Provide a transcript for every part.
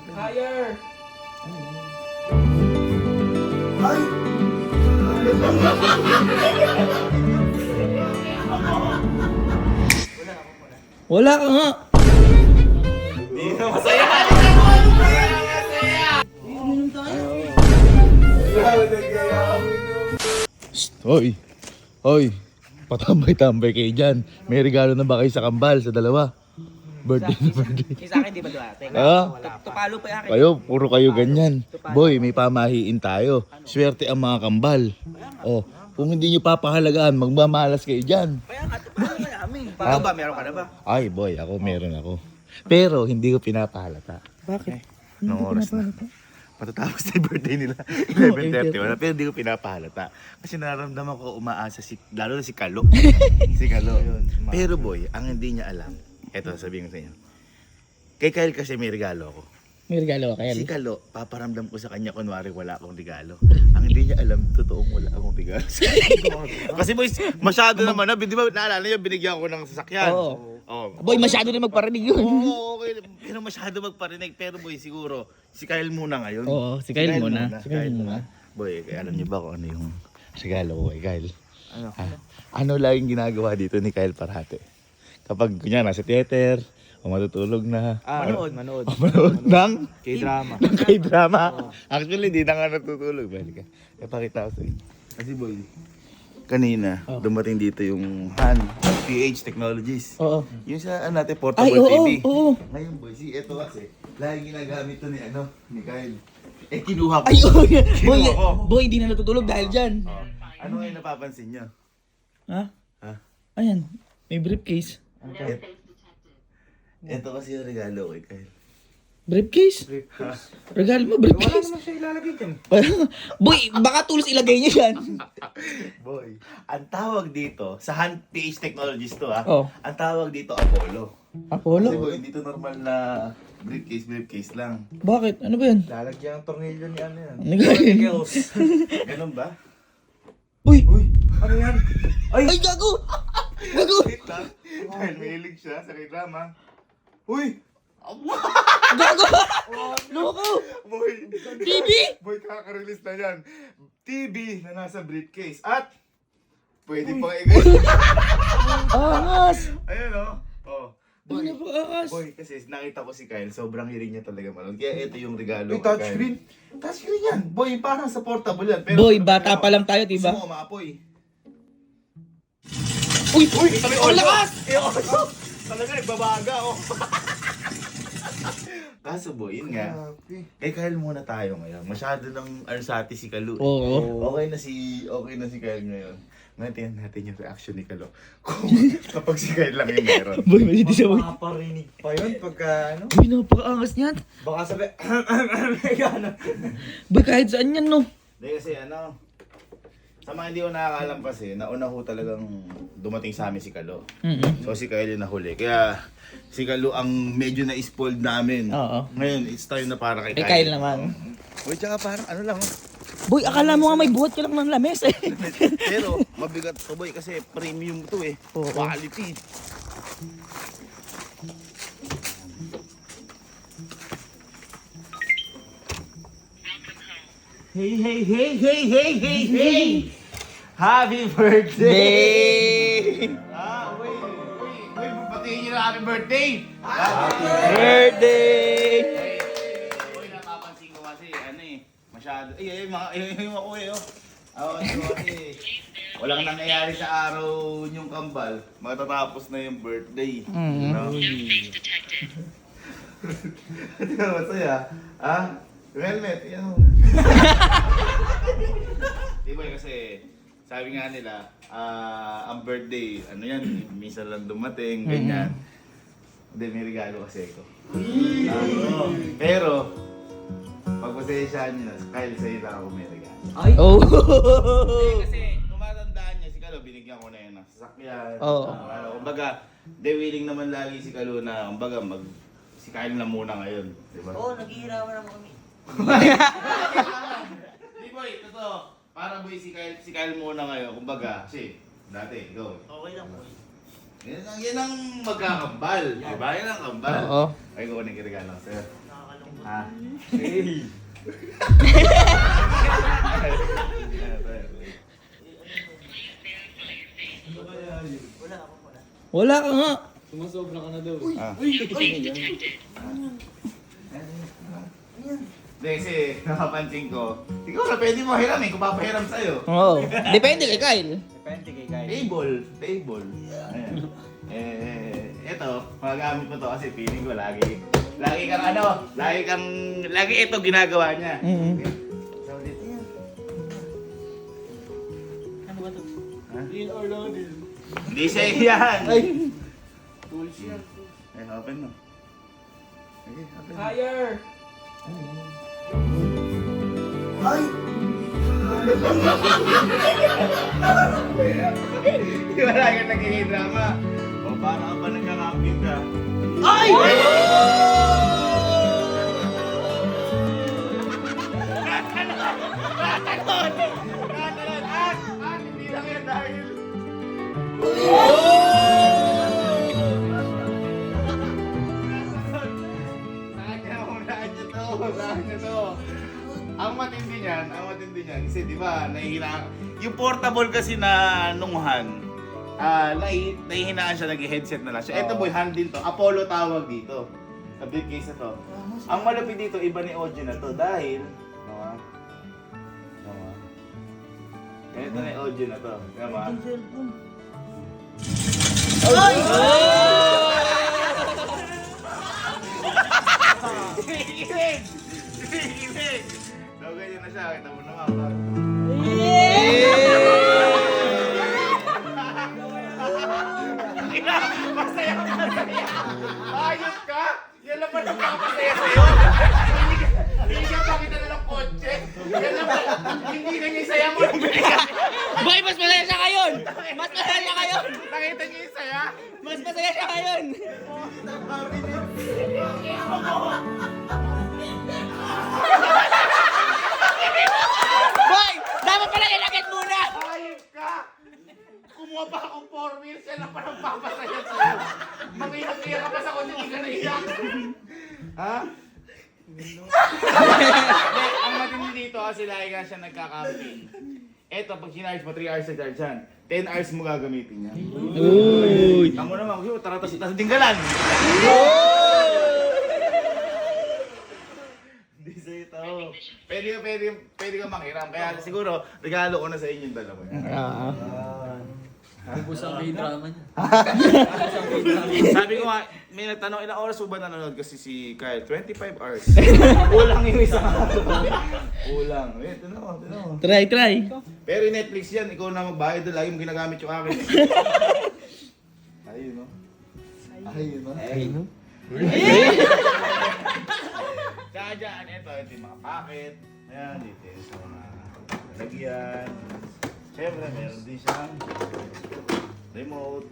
Higher! Ay! Wala ka nga. Hindi na masaya! Hoy! Hoy! Patambay-tambay kayo dyan. May regalo na ba kayo sa kambal, sa dalawa? Birthday na birthday. Isa akin di ba dumating? Ah? Tupalo pa yung akin. Kayo, puro kayo ganyan. Boy, may pamahiin tayo. Swerte ang mga kambal. Oh, kung hindi nyo papahalagaan, magmamalas kayo dyan. Kaya nga, tupalo na namin. Paano ba? Meron ka na ba? Ay, boy, meron ako. Pero hindi ko pinapahalata. Bakit? Anong oras na? Matatapos na yung birthday nila. 11:31 na. Pero hindi ko pinapahalata. Kasi nararamdaman ko umaasa lalo na si Kalo. Si Kalo. Pero boy, ang hindi niya alam, eto sabihin ko sa inyo. Kay Kyle kasi may regalo ako. May regalo ka Si Kalo, paparamdam ko sa kanya kunwari wala akong regalo. Ang hindi niya alam, totoong wala akong regalo. Kasi boy, masyado naman na. Di ba naalala niyo, binigyan ko ng sasakyan. Oo. Oh. Boy, masyado na magparinig yun. Oo, okay. Pero masyado magparinig. Pero boy, siguro, si Kyle muna ngayon. Oo, si Kyle muna. Si Kyle muna. Boy, alam niyo ba kung ano yung regalo ko kay Kyle? Ano? Ano laging ginagawa dito ni Kyle parate? Kapag kunya nasa theater, o matutulog na. Manood. Manood ng K-drama. ng K-drama. Actually, di na nga natutulog. Balik ka. Ipakita ko sa inyo. Kasi boy, kanina, dumating dito yung Han, PH Technologies. Oo. Yung sa natin, portable Ay, oo, TV. oo. Ngayon boy, ito kasi, lagi ginagamit to ni Kyle. Eh, kinuha ko. Ay, oh, boy, Kinuha ko. boy, di na natutulog dahil dyan. Ano ngayon napapansin niyo? Ha? Ha? Ayan, may briefcase. Ito kasi yung regalo ko kay Kyle. Briefcase? Regalo mo, Wala briefcase? naman siya ilalagay dyan. Boy, baka tools ilagay niya yan. Boy, ang tawag dito, sa Han PH Technologies to Oh. ang tawag dito Apollo. Kasi Apollo? boy, hindi to normal na briefcase lang. Bakit? Ano ba yan? Lalagyan ang tornilyo ni ano yan. Ano gagawin? Girls. Ganun ba? Uy! Ano yan? Ay, gago! Gago! Wait lang. Dahil mahilig siya sa drama. Uy! Gago! Loko! Boy! TV? Boy, kaka-release na yan. TV na nasa briefcase. At, pwede pang igay. Angas! Ayan o. Oh. Boy, Boy, napakaangas. boy, kasi nakita ko si Kyle, sobrang hilig niya talaga manood. Kaya ito yung regalo. Uy, kay touchscreen. Kyle. Touchscreen yan. Boy, parang sa portable yan. Pero, Boy, bata pa lang tayo, diba? Gusto mo umaapoy. Uy! Uy, sabi Ang lakas! Talaga, nagbabaga oh. Kaso boy, yun nga. Kay Kyle muna tayo ngayon. Masyado ng arsati si Kalu. Oo. Okay na si Kyle ngayon. Ngayon tingnan natin yung reaction ni Kalo. Kung kapag si Kyle lang yung meron. Boy, hindi siya boy. Makaparinig pa yun pagka ano. Boy, napakaangas niyan. Baka sabi, gano'n. Boy, kahit saan yan, no? Hindi kasi sa mga hindi ko nakakaalam kasi, nauna ho talagang dumating sa amin si Kalo. So si Kyle yung nahuli. Kaya si Kalo ang medyo na-spoiled namin. Oo. Ngayon, it's time na para kay Kay Kyle naman. Uy, tsaka parang ano lang. Boy, akala mo nga may buhat ka lang ng lames eh. Pero mabigat to boy kasi premium to eh. Oo. Quality. Hey, hey, hey, hey, hey, hey, hey! Happy birthday! Wait, papatiin niyo na happy birthday! Happy Birthday! Uy, napapansin ko kasi, masyado, yung ako kasi, walang nangyayari sa araw yung kambal, matatapos na yung birthday. No? Hindi ka masaya, ha? Yung helmet, yan o. Diba kasi, sabi nga nila, ang birthday, ano yan, minsan lang dumating, ganyan. Hindi, may regalo kasi ako. Pero, pagpasensyahan nyo na, Kyle, sa'yo lang ako may regalo. Ay! Oh! Kasi, tumatandaan niya si Kalo, binigyan ko na yun ng sasakyan. Oo. Kumbaga, willing naman lagi si Kalo na, kumbaga, si Kyle na muna ngayon. Diba? Oo, naghihirapan naman kami. Di boy, totoo. Para boy, si Kyle muna ngayon. Kumbaga, kasi, dati, ikaw. Okay lang, boy. Yan ang magkakambal. Diba? Yan ang kambal. Oo. Ay, ko kunin regalo sa'yo. Nakakalungkot. Ha? Hey. Wala ka nga. Hindi, kasi nakapansin ko. Ikaw na pwede mo hiramin kung papahiram sa'yo. Oo. Depende kay Kyle. Depende kay guys. Table. Ayan. Eto, magagamit mo to kasi feeling ko lagi ito ginagawa niya. Mhm. So, dito yan. Ano ba to? Hindi siya yan. Ay! Tools yan. Open mo. Okay, open mo. Higher! Wala kang nagkikidrama. O, paano ka pa nagkakamping ka? Ay! Hindi lang yan dahil... Saan niya to? Ang matindi niyan, kasi di ba, yung portable kasi na nunghan, nahihinaan siya, nag-headset na lang siya. Ito boy, handle to, Apollo tawag dito. Sa briefcase na to. Ang malapit dito, iba ni audio na to dahil, ganito na yung audio na to. Tama? Kikilig! Kikilig! So, ganyan na siya. Kita mo naman. Masaya! Ayos ka! Yan lang ba nagpapasaya sa'yo? Hindi ka pakita na ng kotse. Yan lang ba? Hindi na niya saya mo. Boy, mas masaya siya ngayon! Mas masaya siya ngayon! Nakita niya yung saya? Mas masaya siya ngayon! Boy! Dapat pala ilagay muna! Ayos ka! Kumuha pa akong 4 wheels, yan lang pa nagpapasaya sa'yo. Mangiyak-iyak ka pa sa kotse, hindi ka naiyak. Ha? Hindi, ang matindi dito kasi lagi ka siya nagka-camping. Eto, pag sinarge mo, 3 hours sa charge yan. 10 hours mo gagamitin yan. Uy! Tamo naman, kasi tara tas tinggalan. Hindi sa ito. Pwede ka manghiram. Kaya siguro, regalo ko na sa inyong dalawa. Ubus ang drama niya. Sabi ko nga, may nagtanong, ilang oras mo ba nanonood? Kasi si Kyle, 25 hours. Kulang yung isang araw. Kulang. Ito na. Try. Pero yung Netflix yan, ikaw na magbayad doon. Lagi mo ginagamit yung akin. Ayun, no? Ayun, no? Tsaka dyan, ito yung mga packet. Ayan, dito yung sa mga lalagyan. Siyempre, meron din siyang remote.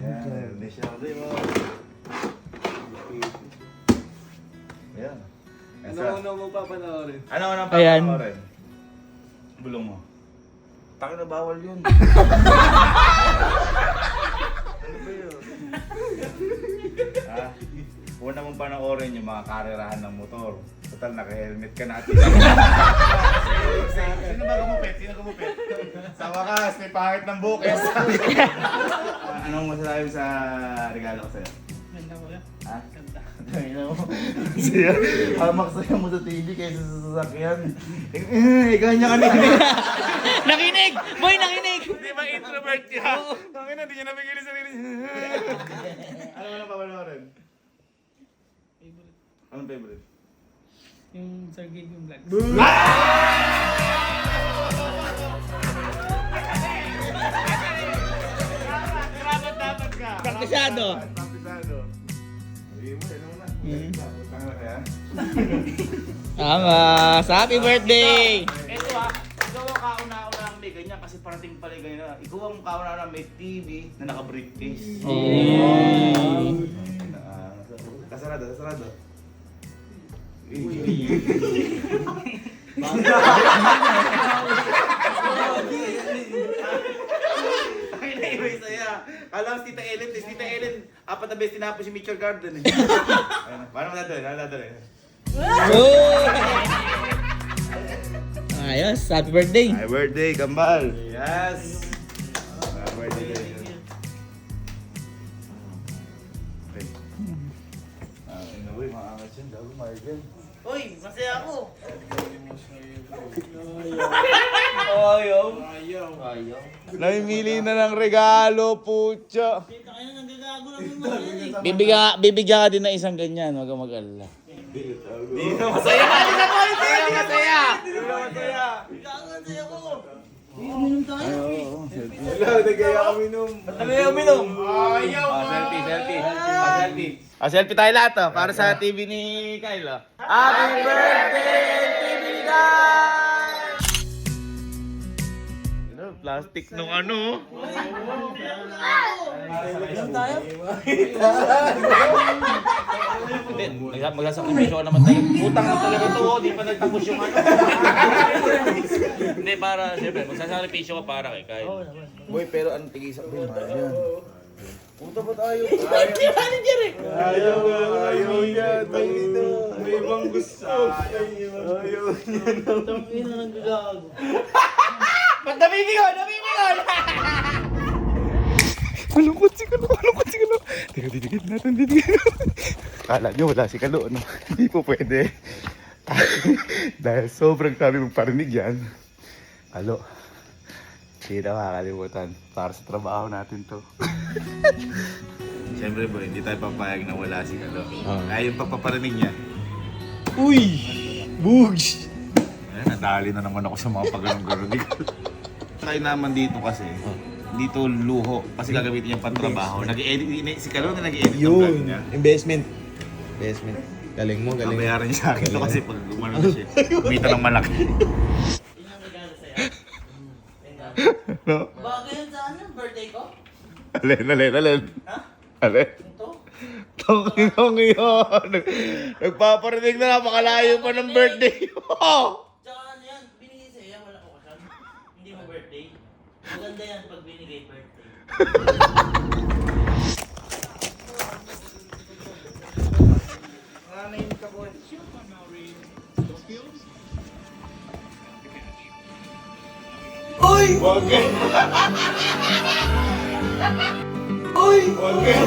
Ayan, meron din siyang remote. Ayan. Ano mo papanoorin? Ano ang Ayan. papanoorin? Bulong mo. Taki na bawal yun. Ano ba yun? Una mong panoorin yung mga karerahan ng motor. Total, naka-helmet ka na at least. Sino ba gumupit? Sa wakas, may pangit ng bukes. Anong masasabi sa regalo ko sa'yo? Ganda ko lang. Ha? Siya, hamak sa'yo mo sa TV kaysa sa sasakyan. Ikaw niya kanina. Nakinig! Boy, nakinig! Di ba introvert niya? Tangina, di niya nabigyan yung sarili niya. Ano mo na papanoorin? Anong favorite? Yung Sergey yung vlog. Dapat ka. Praktisado. Praktisado. Sabi mo, ano na? Putang na kaya? Tama! Sa happy birthday! Ito ikaw ang kauna-una ang may ganyan kasi parating pala yung ganyan. Ikaw ang kauna-una may TV na naka-briefcase. Kasarado. Ay, naiway saya. Kala ko si Tita Ellen, apat na beses tinapos si Mitchell Garden eh. Ayun, paano mo dadalhin? Ayos, happy birthday. Happy birthday, Kambal! Yes! Happy birthday. Okay. Inuwi, maangat yan. Gago, Marvel. Uy, masaya ako. Ayaw! Ayaw. Namimili na ng regalo, pucha. Bibigyan ka din ng isang ganyan, wag kang mag-alala. Hindi na masaya! Hindi na masaya! Hindi na masaya! Uminom tayo. Wala, nagaya kami nung... Ano yung minom? Ayaw! Selfie, selfie. Selfie. Selfie tayo lahat, para sa TV ni Kyle. Happy birthday, TV ni Kyle! Plastic nung ano. Uminom tayo. Magsasakripisyo naman tayo. Utang na talaga to, di pa nagtapos yung ano. Hindi, para, siyempre, magsasakripisyo ka para kay Kyle. Boy, pero anong tigisa ko yun? Puta ba tayo? Ayaw yan. May ibang gusto. Ayaw yan. Ba't nabibigol? Malungkot si Kalo. Teka, didikit natin. Kala nyo wala si Kalo, no? Hindi po pwede. Dahil sobrang tabi mong parinig yan. Kalo, hindi na makakalimutan. Para sa trabaho natin to. Siyempre boy, hindi tayo papayag na wala si Kalo. Kaya yung pagpaparinig niya. Uy! Bugs! Nadali na naman ako sa mga pagganong-ganon. Try naman dito kasi. Dito luho. Kasi gagamitin niya pang-trabaho. Nag-edit, si Kalo na nag-edit ng vlog Yun! niya. Investment. Galing mo, Babayaran niya sa akin to kasi pag umano na siya. Kumita ng malaki. No? Bagay yun sa ano, birthday ko? Alin. Ha? Alin? Ito? Tongin yun. Nagpaparinig na napakalayo pa ng birthday mo. Tsaka ano yan, binigay sa'yo yan, wala ko kasal. Hindi mo birthday. Maganda yan pag binigay birthday. Wag ka. Wag ka.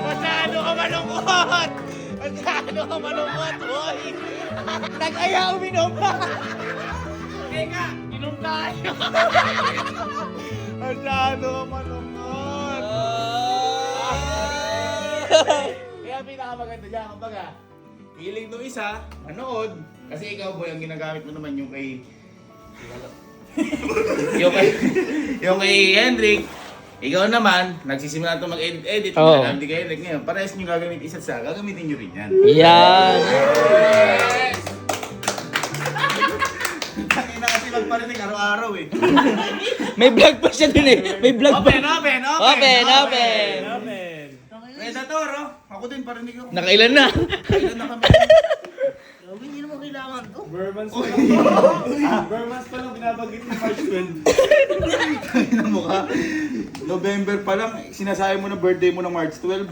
Masyado ka malungkot. Masyado ka malungkot, boy. Nag-aya uminom ka. Teka, inom tayo. Masyado ka malungkot. Kaya pinakamaganda dyan, kumbaga, feeling nung isa, manood. Kasi ikaw, boy, ang ginagamit mo naman yung kay... yung kay Hendrik. Ikaw naman, nagsisimula ito mag-edit-edit. Oo. Nagamit kay Hendrik ngayon. Parehas nyo gagamitin isa't isa, gagamitin nyo rin yan. Yan! Ang ina kasi magparinig araw-araw eh. May vlog pa siya dun eh. May vlog pa. Open! Predator, oh. Ako din, parinig ako. Nakailan na? Kailan na kami? Hindi naman kailangan to. Burmans pa lang. Burmans pa lang binabagit ni March 12. Kailan mo ka? November pa lang, sinasabi mo na birthday mo ng March 12.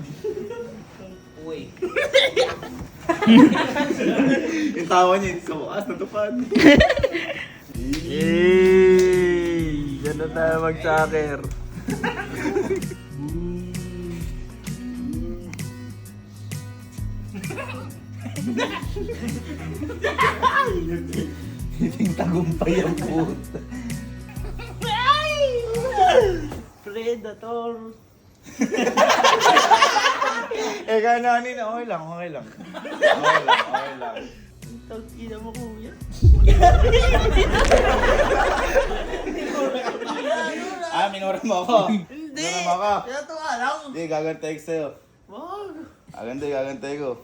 Uy. Yung tawa niya, sa bukas, natupad. Yay! Ganda tayo mag-soccer. Hiting tagumpay ang puta. Predator. Kananin, okay lang. Okay lang. Tagkina mo kuya. Minura mo ako. Hindi. Minura mo ako. Pinatuwa lang. Hindi, gagantay ko sa'yo. Wag. Gagantay ko.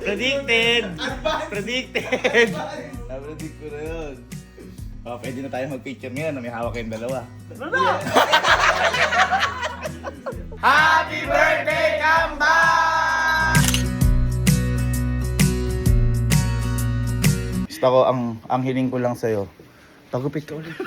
Predicted. Napredict ko na yun. Oh, pwede na tayo mag-picture ngayon na may hawak kayong dalawa. Happy birthday, Kamba! Basta ko, ang hiling ko lang sa'yo, pagupit ka ulit.